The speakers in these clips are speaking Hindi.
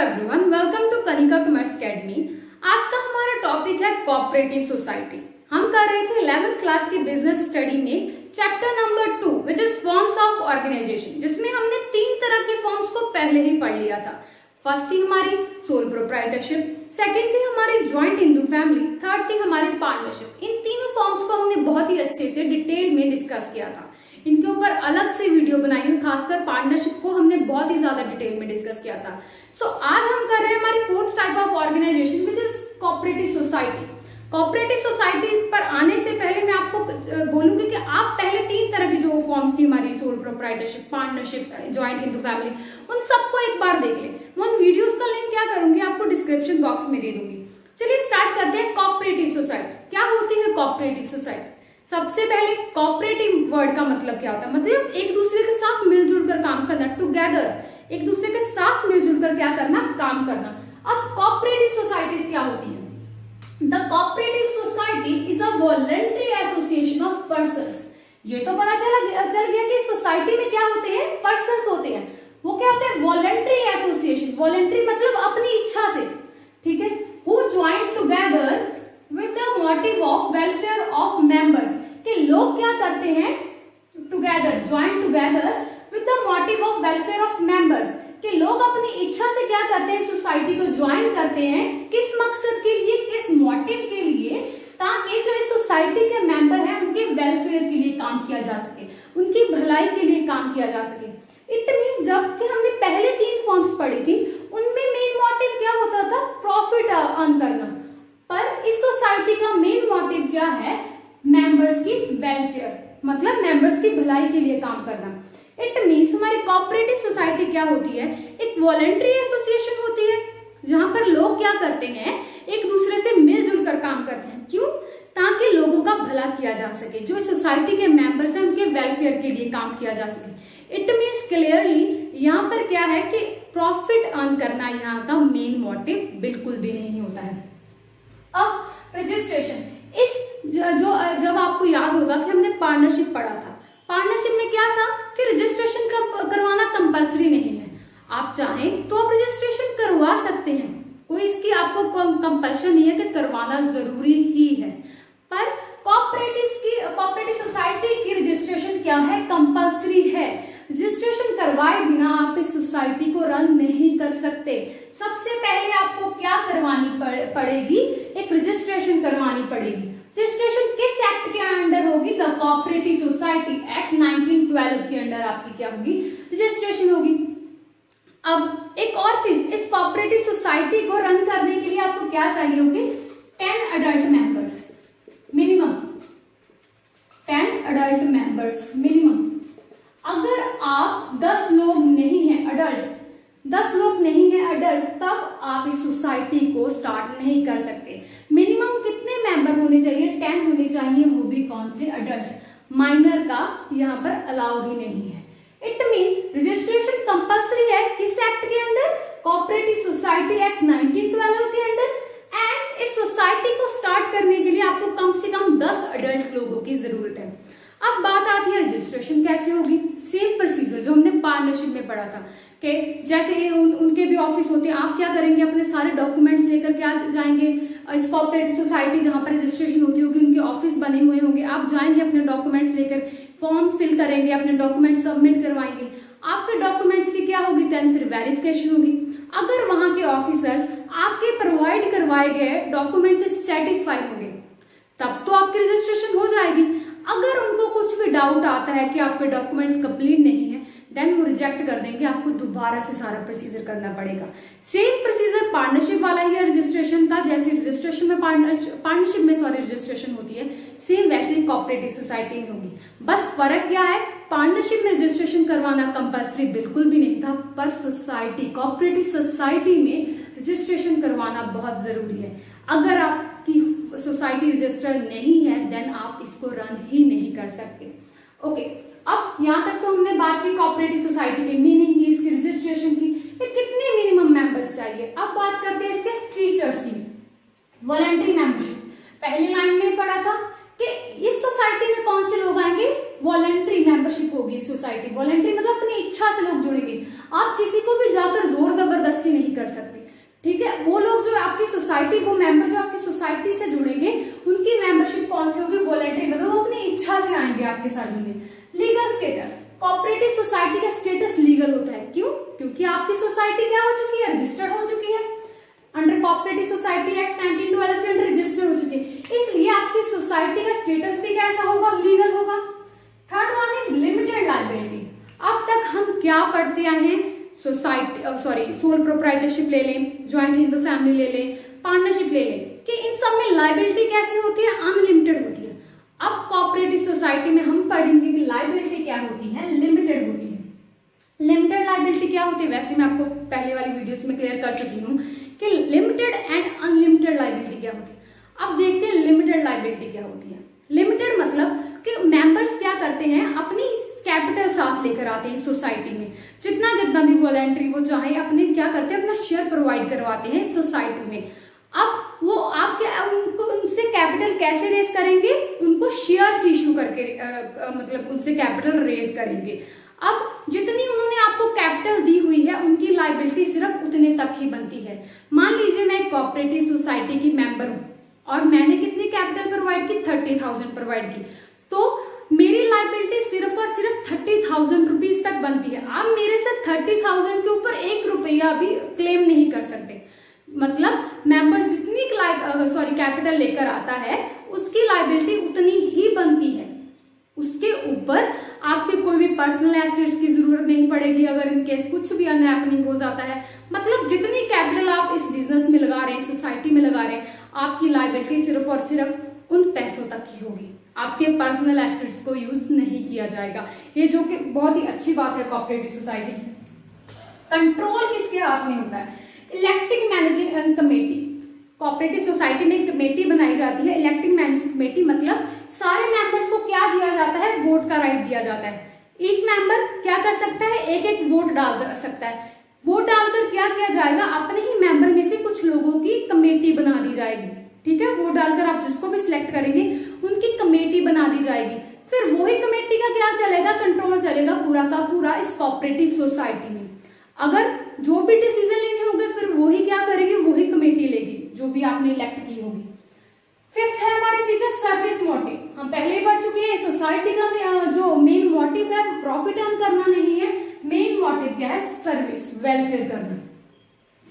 Everyone, welcome to Kanika Commerce Academy. आज का हमारा टॉपिक है कोऑपरेटिव सोसाइटी। हम कर रहे थे 11th क्लास की बिजनेस स्टडी में chapter number 2 which is forms of organisation, जिसमें हमने 3 तरह के फॉर्म्स को पहले ही पढ़ लिया था। फर्स्ट थी हमारी सोल प्रोप्राइटरशिप, सेकंड थी हमारी ज्वाइंट हिंदू फैमिली, थर्ड थी हमारी पार्टनरशिप। इन तीनों फॉर्म्स को हमने बहुत ही अच्छे से डिटेल में डिस्कस किया था। इनके ऊपर अलग से वीडियो बनाई हुई, खासकर पार्टनरशिप को हमने बहुत ही ज्यादा डिटेल में डिस्कस किया था। सो आज हम कर रहे हैं हमारी fourth type of organisation which is cooperative society. Cooperative society पर आने से पहले मैं आपको बोलूंगी कि आप पहले 3 तरह की जो फॉर्म्स थी हमारी sole proprietorship, partnership, joint Hindu family, उन सबको एक बार देख लें। उन वीडियोस का लिंक क्या करूंगी आपको डिस्क्रिप्शन बॉक्स में दे दूंगी। चलिए स्टार्ट करते हैं। कोऑपरेटिव सोसाइटी क्या होती है? कोऑपरेटिव सोसाइटी, सबसे पहले कोऑपरेटिव वर्ड का मतलब क्या होता है? मतलब एक दूसरे के साथ मिलजुल कर काम करना, टुगेदर, एक दूसरे के साथ मिलजुल कर क्या करना, काम करना। अब कोऑपरेटिव सोसाइटीज क्या होती है? The cooperative society is a voluntary association of persons. ये तो पता चल गया कि सोसाइटी में क्या होते हैं, पर्संस होते हैं। वो क्या होते हैं? Voluntary association. वॉलंटरी मतलब अपनी इच्छा से, ठीक है। Who join together with the motive of welfare of members, कि लोग क्या करते हैं, together, join together with the motive of welfare of members, कि लोग अपनी इच्छा से क्या करते हैं, सोसाइटी को ज्वाइन करते हैं। किस मकसद के लिए, किस मोटिव के लिए? ताकि जो इस सोसाइटी के मेंबर हैं उनके वेलफेयर के लिए काम किया जा सके, उनकी भलाई के लिए काम किया जा सके। इट मीन्स जबकि हमने पहले 3 फॉर्म्स पढ़ी थी, उनमें मेन मोटिव क्या होता था? प्रॉफिट अर्न करना। पर इस सोसाइटी का मेन मोटिव क्या है? मेंबर्स की वेलफेयर, मतलब मेंबर्स की भलाई के लिए काम करना। इट मीन्स हमारी कोऑपरेटिव सोसाइटी क्या होती है? एक वॉलंटरी एसोसिएशन होती है, जहां पर लोग क्या करते हैं, एक दूसरे से मिलजुल कर काम करते हैं। क्यों? ताकि लोगों का भला किया जा सके, जो सोसाइटी के मेंबर्स हैं उनके वेलफेयर के लिए काम किया जा सके। इट मीन्स क्लियरली यहाँ पर क्या है कि प्रॉफिट अर्न करना यहाँ का मेन मोटिव बिल्कुल भी नहीं होता है। अब रजिस्ट्रेशन, इस जब आपको याद होगा कि हमने पार्टनरशिप पढ़ा था, पार्टनरशिप में क्या था कि रजिस्ट्रेशन करवाना कंपलसरी नहीं है। आप चाहें तो आप रजिस्ट्रेशन करवा सकते हैं, कोई इसकी आपको कंपल्शन नहीं है कि करवाना जरूरी ही है। पर कोऑपरेटिव सोसाइटी की रजिस्ट्रेशन क्या है? कंपलसरी है। रजिस्ट्रेशन करवाए बिना आप इस सोसाइटी को रन नहीं कर सकते। सबसे पहले आपको क्या करवानी पड़ेगी? एक रजिस्ट्रेशन करवानी पड़ेगी। रजिस्ट्रेशन किस एक्ट के अंडर होगी? द कोऑपरेटिव सोसाइटी एक्ट 1912 के अंडर आपकी क्या होगी? रजिस्ट्रेशन होगी। अब एक और चीज, इस कोऑपरेटिव सोसाइटी को रन करने के लिए आपको क्या चाहिए होगी? 10 adult members minimum, 10 adult members minimum. अगर आप 10 लोग नहीं हैं अडल्ट, 10 लोग नहीं है अडल्ट, तब आप इस सोसाइटी को स्टार्ट नहीं कर सकते। मिनिमम कितने मेंबर होने चाहिए? 10 होने चाहिए, वो भी कौन से? अडल्ट। माइनर का यहाँ पर अलाउ ही नहीं है। इट मीन्स रजिस्ट्रेशन कंपल्सरी है किस एक्ट के अंडर? कोऑपरेटिव सोसाइटी एक्ट 1912 के अंडर। एंड इस सोसाइटी को स्टार्ट करने के लिए आपको कम से कम 10 अडल्ट लोगों की जरूरत है। अब बात आती है रजिस्ट्रेशन कैसे होगी? सेम प्रोसीजर जो हमने पार्टनरशिप में पढ़ा था कि जैसे उनके भी ऑफिस होते हैं, आप क्या करेंगे, अपने सारे डॉक्यूमेंट्स लेकर क्या जाएंगे इस कोऑपरेटिव सोसाइटी जहां पर रजिस्ट्रेशन होती होगी, उनके ऑफिस बने हुए होंगे, आप जाएंगे अपने डॉक्यूमेंट्स लेकर, फॉर्म फिल करेंगे, अपने डॉक्यूमेंट सबमिट करवाएंगे। आपके डॉक्यूमेंट्स की क्या होगी? देन फिर वेरिफिकेशन होगी। अगर वहां के ऑफिसर्स आपके प्रोवाइड करवाए गए डॉक्यूमेंट से सेटिस्फाई होंगे, तब तो आपकी रजिस्ट्रेशन हो जाएगी। अगर उनको कुछ भी डाउट आता है कि आपके डॉक्यूमेंट्स कंप्लीट नहीं है, देन वो रिजेक्ट कर देंगे, आपको दोबारा से सारा प्रोसीजर करना पड़ेगा। सेम प्रोसीजर पार्टनरशिप वाला ही है रजिस्ट्रेशन का, जैसे रजिस्ट्रेशन में पार्टनरशिप में रजिस्ट्रेशन होती है, सेम वैसे कोऑपरेटिव सोसाइटी में होगी। बस फर्क क्या है? पार्टनरशिप में रजिस्ट्रेशन करवाना कंपल्सरी बिल्कुल भी नहीं था, पर सोसाइटी, कोऑपरेटिव सोसाइटी में रजिस्ट्रेशन करवाना बहुत जरूरी है। अगर आपकी सोसाइटी रजिस्टर्ड नहीं है, देन आप इसको रन ही नहीं कर सकते। ओके, अब यहां तक तो हमने बात की कोऑपरेटिव सोसाइटी की मीनिंग की, इसकी रजिस्ट्रेशन की, कितने मिनिमम मेंबर्स चाहिए। अब बात करते हैं इसके फीचर्स की। वॉलंटरी मेंबरशिप, पहली लाइन में पढ़ा था कि इस सोसाइटी में कौन से लोग आएंगे? वॉलंटरी मेंबरशिप होगी सोसाइटी। वॉलंटरी मतलब अपनी इच्छा से लोग जुड़ेंगे, आप किसी को भी जाकर जोर जबरदस्ती नहीं कर सकते। सोसाइटी, वो मेंबर जो आपकी सोसाइटी से जुड़ेंगे उनकी मेंबरशिप कौन सी होगी, वॉलंटरी, मतलब वो अपनी इच्छा से आएंगे आपके साथ जुड़ने। लीगल स्टेटस, कोऑपरेटिव सोसाइटी का स्टेटस लीगल होता है। क्यों? क्योंकि आपकी सोसाइटी क्या हो चुकी है, रजिस्टर्ड हो चुकी है अंडर कोऑपरेटिव सोसाइटी एक्ट 1912 के अंडर रजिस्टर्ड हो चुकी है, इसलिए आपकी सोसाइटी का स्टेटस भी कैसा होगा, लीगल होगा। Third one is limited liability. अब तक हम क्या पढ़ते आए हैं, सोसाइटी सोल प्रोप्राइटरशिप ले लें, ज्वाइंट हिंदू फैमिली ले लें, पार्टनरशिप ले लें, कि इन सब में लायबिलिटी कैसी होती है, अनलिमिटेड होती है। अब कोऑपरेटिव सोसाइटी में हम पढ़ेंगे कि लायबिलिटी क्या होती है, लिमिटेड होती है। लिमिटेड लायबिलिटी क्या होती है, वैसे मैं आपको पहले वाली वीडियोस में क्लियर कर चुकी हूँ कि लिमिटेड एंड अनलिमिटेड लायबिलिटी क्या होती है। अब देखते हैं लिमिटेड लायबिलिटी क्या होती है। लिमिटेड मतलब कि मेंबर्स क्या करते हैं, अपनी कैपिटल साथ लेकर आते हैं सोसाइटी में, जितना भी वॉलंटरी वो चाहे अपने क्या करते हैं, अपना शेयर प्रोवाइड करवाते हैं सोसाइटी में। अब वो आपके उनको उनसे कैपिटल कैसे रेज करेंगे, उनको शेयर्स इश्यू करके मतलब उनसे कैपिटल रेज करेंगे। अब जितनी उन्होंने आपको कैपिटल दी हुई है उनकी लायबिलिटी सिर्फ उतने तक ही बनती है। मान लीजिए मैं एक कोऑपरेटिव सोसाइटी की मेंबर हूं और मैंने कितनी कैपिटल प्रोवाइड की, 30,000 प्रोवाइड की, तो मेरी लायबिलिटी सिर्फ और सिर्फ 30,000 रुपीज तक बनती है। आप मेरे से 30,000 के ऊपर 1 रुपया भी क्लेम नहीं कर सकते। मतलब मेंबर जितनी कैपिटल लेकर आता है उसकी लायबिलिटी उतनी ही बनती है, उसके ऊपर आपके कोई भी पर्सनल एसेट्स की जरूरत नहीं पड़ेगी अगर इन केस कुछ भी अनहैपनिंग हो जाता है। मतलब जितनी कैपिटल आप इस बिजनेस में लगा रहे हैं, सोसाइटी में लगा रहे हैं, आपकी लायबिलिटी सिर्फ और सिर्फ उन पैसों तक ही होगी, आपके पर्सनल एसेट्स को यूज नहीं किया जाएगा। ये जो कि बहुत ही अच्छी बात है कोऑपरेटिव सोसाइटी की। कंट्रोल किसके हाथ में होता है, electing managing committee. Cooperative society में एक कमेटी बनाई जाती है, इलेक्टिंग मैनेजिंग कमेटी, मतलब सारे मेंबर्स को क्या दिया जाता है, वोट का राइट दिया जाता है। ईच मेंबर क्या कर सकता है, एक एक वोट डाल सकता है। वोट डालकर क्या किया जाएगा, अपने ही मेंबर में से कुछ लोगों की कमेटी बना दी जाएगी। ठीक है, वोट डालकर आप जिसको भी सिलेक्ट करेंगे उनकी कमेटी बना दी जाएगी। फिर वही कमेटी का क्या चलेगा, कंट्रोल चलेगा पूरा का पूरा इस कोऑपरेटिव सोसाइटी में। अगर जो भी डिसीजन लेने होंगे फिर वही क्या करेगी, वही कमेटी लेगी जो भी आपने इलेक्ट की होगी। फिफ्थ है हमारे पीछे सर्विस मोटिव। हम पहले ही पढ़ चुके हैं, सोसाइटी का जो मेन मोटिव है वो प्रॉफिट अर्न करना नहीं है, मेन मोटिव क्या है, सर्विस, वेलफेयर करना।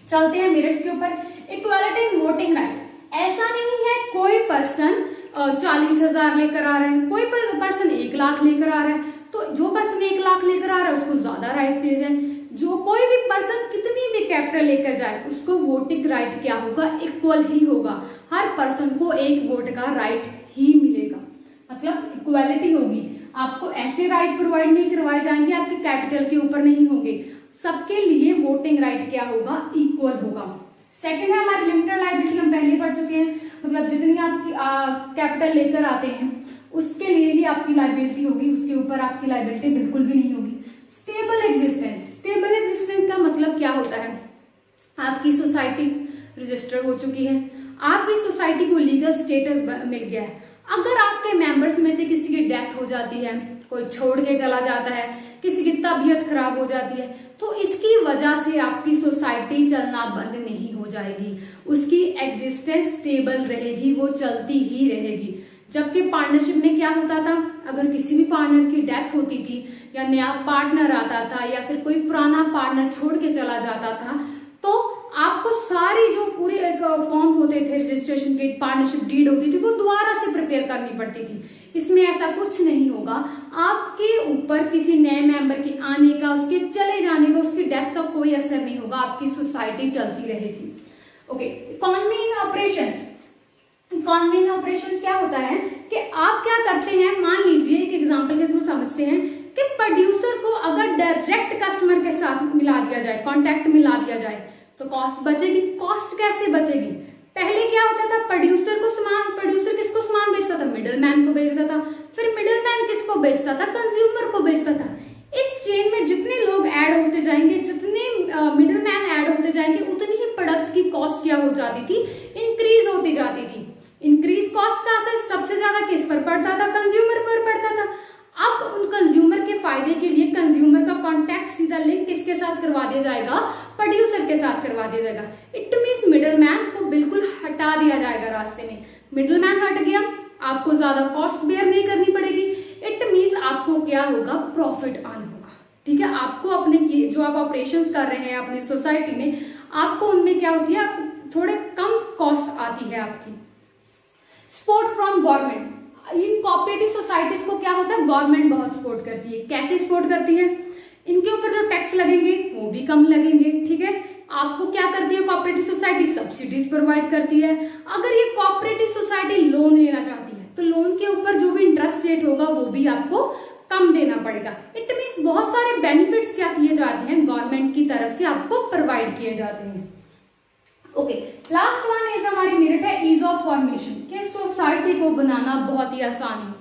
चलते हैं मेरिट्स के ऊपर। इक्वालिटी वोटिंग राइट, ऐसा नहीं है कोई पर्सन 40,000 लेकर आ रहा है, कोई पर्सन 1 लाख लेकर आ रहा है, तो जो पर्सन 1 लाख लेकर आ रहा है उसको ज्यादा राइट दिए जाए। जो कोई भी पर्सन कितनी भी कैपिटल लेकर जाए उसको वोटिंग राइट क्या होगा, इक्वल ही होगा। हर पर्सन को 1 वोट का राइट ही मिलेगा, मतलब इक्वालिटी होगी। आपको ऐसे राइट प्रोवाइड नहीं करवाए जाएंगे आपके कैपिटल के ऊपर नहीं होंगे, सबके लिए वोटिंग राइट क्या होगा, इक्वल होगा। सेकंड है हमारी लिमिटेड लायबिलिटी, हम पहले पढ़ चुके हैं, मतलब जितनी आपकी कैपिटल लेकर आते हैं उसके लिए ही आपकी लायबिलिटी होगी, उसके ऊपर आपकी लायबिलिटी बिल्कुल भी नहीं होगी। स्टेबल एग्जिस्टेंस, स्टेबल एग्जिस्टेंस का मतलब क्या होता है, आपकी सोसाइटी रजिस्टर हो चुकी है, आपकी सोसाइटी को लीगल स्टेटस मिल गया है। अगर आपके मेंबर्स में से किसी की डेथ हो जाती है, कोई छोड़ के चला जाता है, किसी की तबीयत खराब हो जाती है, तो इसकी वजह से आपकी सोसाइटी चलना बंद नहीं हो जाएगी, उसकी एग्जिस्टेंस स्टेबल रहेगी, वो चलती ही रहेगी। जबकि पार्टनरशिप में क्या होता था, अगर किसी भी पार्टनर की डेथ होती थी या नया पार्टनर आता था या फिर कोई पुराना पार्टनर छोड़ के चला जाता था, तो आपको सारी जो पूरे फॉर्म होते थे रजिस्ट्रेशन के, पार्टनरशिप डीड होती थी, वो दोबारा से प्रिपेयर करनी पड़ती थी। इसमें ऐसा कुछ नहीं होगा, आपके ऊपर किसी नए मेंबर के आने का, उसके चले जाने का, उसकी डेथ का कोई असर नहीं होगा, आपकी सोसाइटी चलती रहेगी। Okay, economy in operations. Economy in operations क्या होता है कि आप क्या करते हैं, मान लीजिए एक एग्जांपल के थ्रू समझते हैं कि प्रोड्यूसर को अगर डायरेक्ट कस्टमर के साथ मिला दिया जाए, कॉन्टैक्ट मिला दिया जाए, तो कॉस्ट बचेगी। कॉस्ट कैसे बचेगी, पहले क्या होता था, प्रोड्यूसर किसको सामान बेचता था, मिडिल मैन को बेचता था, फिर मिडिल मैन किसको बेचता था, कंज्यूमर को बेचता था। इस चेन में जितने लोग ऐड होते जाएंगे, जितने मिडिल मैन ऐड होते जाएंगे, उतनी ही प्रोडक्ट की कॉस्ट क्या हो जाती थी, इंक्रीज होती जाती थी। इंक्रीज कॉस्ट का असर सबसे ज्यादा किस पर पड़ता था, कंज्यूमर पर पड़ता था। अब उन कंज्यूमर के फायदे के लिए कंज्यूमर का कॉन्टैक्ट सीधा लिंक किसके साथ करवा दिया जाएगा, प्रोड्यूसर के साथ करवा दिया जाएगा। इट मींस मिडलमैन को बिल्कुल हटा दिया जाएगा रास्ते में। मिडलमैन हट गया, आपको ज्यादा कॉस्ट बेयर नहीं करनी पड़ेगी। इट मीन्स आपको क्या होगा, प्रॉफिट अर्न होगा। ठीक है, आपको अपने जो आप ऑपरेशंस कर रहे हैं अपनी सोसाइटी में, आपको उनमें क्या होती है, थोड़े कम कॉस्ट आती है आपकी। Support from government, in cooperative societies को क्या होता है, गवर्नमेंट बहुत सपोर्ट करती है। कैसे सपोर्ट करती है, इनके ऊपर जो टैक्स लगेंगे वो भी कम लगेंगे। ठीक है, आपको क्या करती है कोऑपरेटिव सोसाइटी, सब्सिडीज प्रोवाइड करती है। अगर ये कोऑपरेटिव सोसाइटी लोन लेना चाहती है तो लोन के ऊपर जो भी इंटरेस्ट रेट होगा वो भी आपको कम देना पड़ेगा। इट मीन्स बहुत सारे बेनिफिट्स क्या किए जाते हैं, गवर्नमेंट की तरफ से आपको प्रोवाइड किए जाते हैं। ओके, लास्ट वन इज हमारी मेरिट है ईज ऑफ फॉर्मेशन, कि सोसाइटी को बनाना बहुत ही आसान है।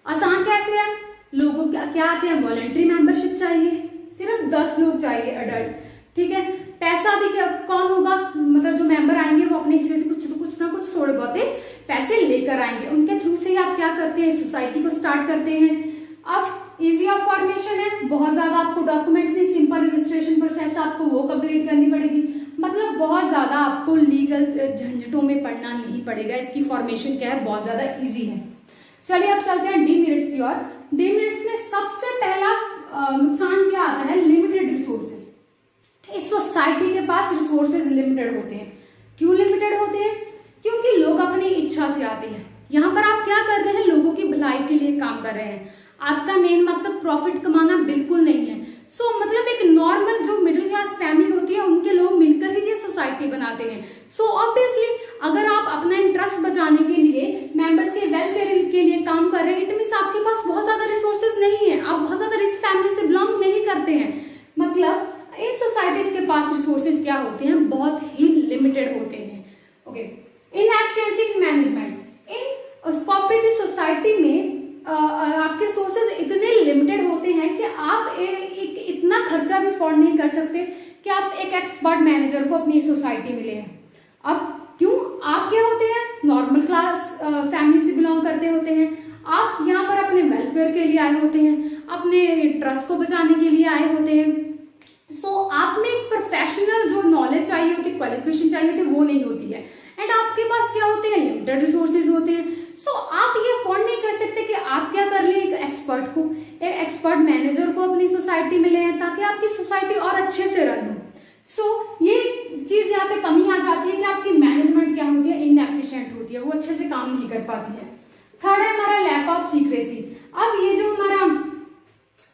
आसान कैसे है, लोगों क्या आते हैं, वॉलंटरी मेंबरशिप चाहिए, सिर्फ 10 लोग चाहिए अडल्ट। ठीक है, पैसा भी कौन होगा, मतलब जो मेंबर आएंगे वो अपने हिस्से से कुछ ना कुछ थोड़े बहुत पैसे लेकर आएंगे। उनके थ्रू से ही आप क्या करते हैं, सोसाइटी को स्टार्ट करते हैं। अब इजी ऑफ फॉर्मेशन है, बहुत ज्यादा आपको डॉक्यूमेंट्स नहीं, सिंपल रजिस्ट्रेशन प्रोसेस आपको वो कंप्लीट करनी पड़ेगी। मतलब बहुत ज्यादा आपको लीगल झंझटों में पड़ना नहीं पड़ेगा। इसकी फॉर्मेशन क्या है, बहुत ज्यादा इजी है। चलिए अब चलते हैं डीमेरिट्स की ओर। डीमेरिट्स में सबसे पहला नुकसान क्या आता है, लिमिटेड रिसोर्सेज। इस सोसाइटी के पास रिसोर्सेज लिमिटेड होते हैं। क्यों लिमिटेड होते हैं, क्योंकि लोग अपनी इच्छा से आते हैं। यहाँ पर आप क्या कर रहे हैं, लोगों की भलाई के लिए काम कर रहे हैं। आपका मेन मकसद प्रॉफिट कमाना बिल्कुल नहीं है। मतलब एक नॉर्मल जो मिडिल क्लास फैमिली होती है उनके लोग मिलकर ही ये सोसाइटी बनाते हैं। ऑब्वियसली अगर आप अपना इंटरेस्ट बचाने के लिए, मेंबर्स के वेलफेयर के लिए काम कर रहे हैं, इट मींस आपके पास बहुत ज्यादा रिसोर्सेज नहीं है, आप बहुत ज्यादा रिच फैमिली से बिलोंग नहीं करते हैं। मतलब इन सोसाइटीज के पास रिसोर्सेज क्या होते हैं, बहुत ही लिमिटेड होते हैं। ओके, इनएफिशिएंसी मैनेजमेंट, इन कोऑपरेटिव सोसाइटी में आपके रिसोर्सेज इतने लिमिटेड होते हैं कि आप इतना खर्चा भी अफोर्ड नहीं कर सकते कि आप एक एक्सपर्ट मैनेजर को अपनी सोसाइटी में ले। अब क्यों, आप क्या होते हैं, नॉर्मल क्लास फैमिली से बिलोंग करते होते हैं। आप यहाँ पर अपने वेलफेयर के लिए आए होते हैं, अपने ट्रस्ट को बचाने के लिए आए होते हैं। आप में एक प्रोफेशनल जो नॉलेज चाहिए होती है, क्वालिफिकेशन चाहिए होती है, वो नहीं होती है। एंड आपके पास क्या होते हैं, लिमिटेड रिसोर्सेज होते हैं। आप ये अफोर्ड नहीं कर सकते कि आप क्या कर लें, एक एक्सपर्ट मैनेजर को अपनी सोसाइटी में लें ताकि आपकी सोसाइटी और अच्छे से रन हो। ये चीज यहाँ पे कमी आ जाती है कि आपकी मैनेजमेंट क्या होती है, इनएफिशिएंट होती है, वो अच्छे से काम नहीं कर पाती है। थर्ड है हमारा लैक ऑफ सीक्रेसी। अब ये जो हमारा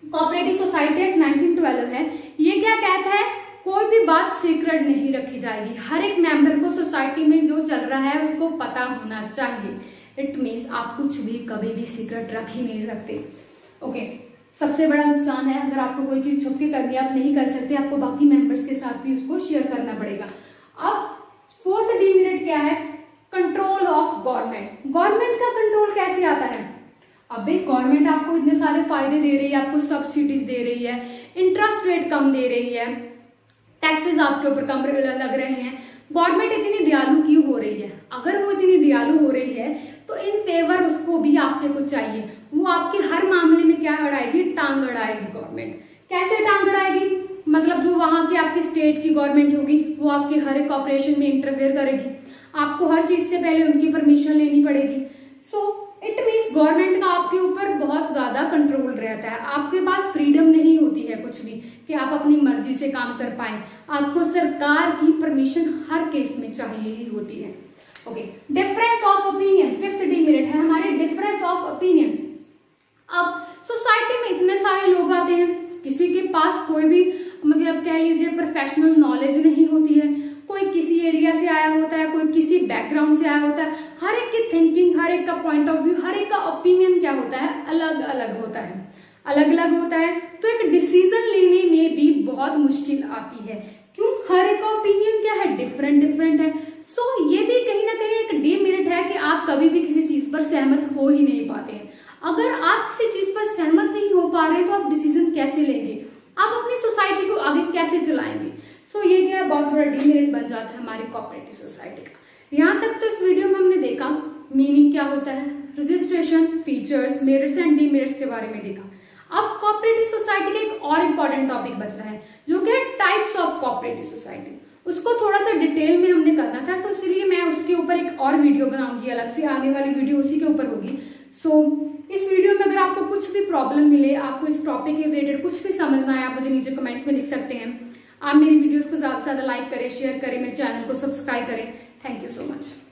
कोऑपरेटिव सोसाइटी एक्ट 1912 है, ये क्या कहता है, कोई भी बात सीक्रेट नहीं रखी जाएगी। हर एक मेंबर को सोसाइटी में जो चल रहा है उसको पता होना चाहिए। इट मीन्स आप कुछ भी कभी भी सीक्रेट रख ही नहीं सकते। ओके, सबसे बड़ा नुकसान है अगर आपको कोई चीज छुप के करनी है, आप नहीं कर सकते, आपको बाकी मेंबर्स के साथ भी उसको शेयर करना पड़ेगा। अब फोर्थ डीमेरिट क्या है, कंट्रोल ऑफ गवर्नमेंट। गवर्नमेंट का कंट्रोल कैसे आता है, अबे गवर्नमेंट आपको इतने सारे फायदे दे रही है, आपको सब्सिडीज दे रही है, इंटरेस्ट रेट कम दे रही है, टैक्सेस आपके ऊपर कम लग रहे हैं। गवर्नमेंट इतनी दयालु क्यों हो रही है, अगर वो इतनी दयालु हो रही है तो इन फेवर उसको भी आपसे कुछ चाहिए। वो आपके हर मामले में क्या अड़ाएगी, टांग अड़ाएगी। गवर्नमेंट कैसे टांग अड़ाएगी, मतलब जो वहां की आपकी स्टेट की गवर्नमेंट होगी वो आपके हर एक ऑपरेशन में इंटरफेयर करेगी, आपको हर चीज से पहले उनकी परमिशन लेनी पड़ेगी। इट मीन्स गवर्नमेंट का आपके ऊपर बहुत ज्यादा कंट्रोल रहता है। आपके पास फ्रीडम नहीं होती है कुछ भी कि आप अपनी मर्जी से काम कर पाए, आपको सरकार की परमिशन हर केस में चाहिए ही होती है। Okay, difference of opinion, fifth demerit है हमारे डिफरेंस ऑफ ओपिनियन। अब सोसाइटी में इतने सारे लोग आते हैं, किसी के पास कोई भी मतलब कह लीजिए प्रोफेशनल नॉलेज नहीं होती है, कोई किसी एरिया से आया होता है, कोई किसी बैकग्राउंड से आया होता है, हर एक की थिंकिंग, हर एक का पॉइंट ऑफ व्यू, हर एक का ओपिनियन क्या होता है, अलग अलग होता है, अलग अलग होता है। तो एक डिसीजन लेने में भी बहुत मुश्किल आती है। क्यों, हर एक का ओपिनियन क्या है, डिफरेंट है। ये भी कहीं ना कहीं एक डीमेरिट है कि आप कभी भी किसी चीज पर सहमत हो ही नहीं पाते हैं। अगर आप किसी चीज पर सहमत नहीं हो पा रहे तो आप डिसीजन कैसे लेंगे, आप अपनी सोसाइटी को आगे कैसे चलाएंगे। ये क्या है, बहुत बड़ा डीमेरिट बन जाता है हमारी कोऑपरेटिव सोसाइटी का। यहाँ तक तो इस वीडियो में हमने देखा मीनिंग क्या होता है, registration, features, merits and demerits के बारे में देखा। अब कोऑपरेटिव सोसाइटी का एक और इम्पोर्टेंट टॉपिक बचता है जो कि है टाइप्स ऑफ कोऑपरेटिव सोसाइटी। उसको थोड़ा सा डिटेल डिटेल में हमने करना था, तो इसलिए मैं उसके ऊपर एक और वीडियो बनाऊंगी, अलग से आने वाली वीडियो उसी के ऊपर होगी। सो इस वीडियो में अगर आपको कुछ भी प्रॉब्लम मिले, आपको इस टॉपिक के रिलेटेड कुछ भी समझना है, आप मुझे नीचे कमेंट्स में लिख सकते हैं। आप मेरी वीडियोस को ज्यादा से ज्यादा लाइक करें, शेयर करें, मेरे चैनल को सब्सक्राइब करें। Thank you so much.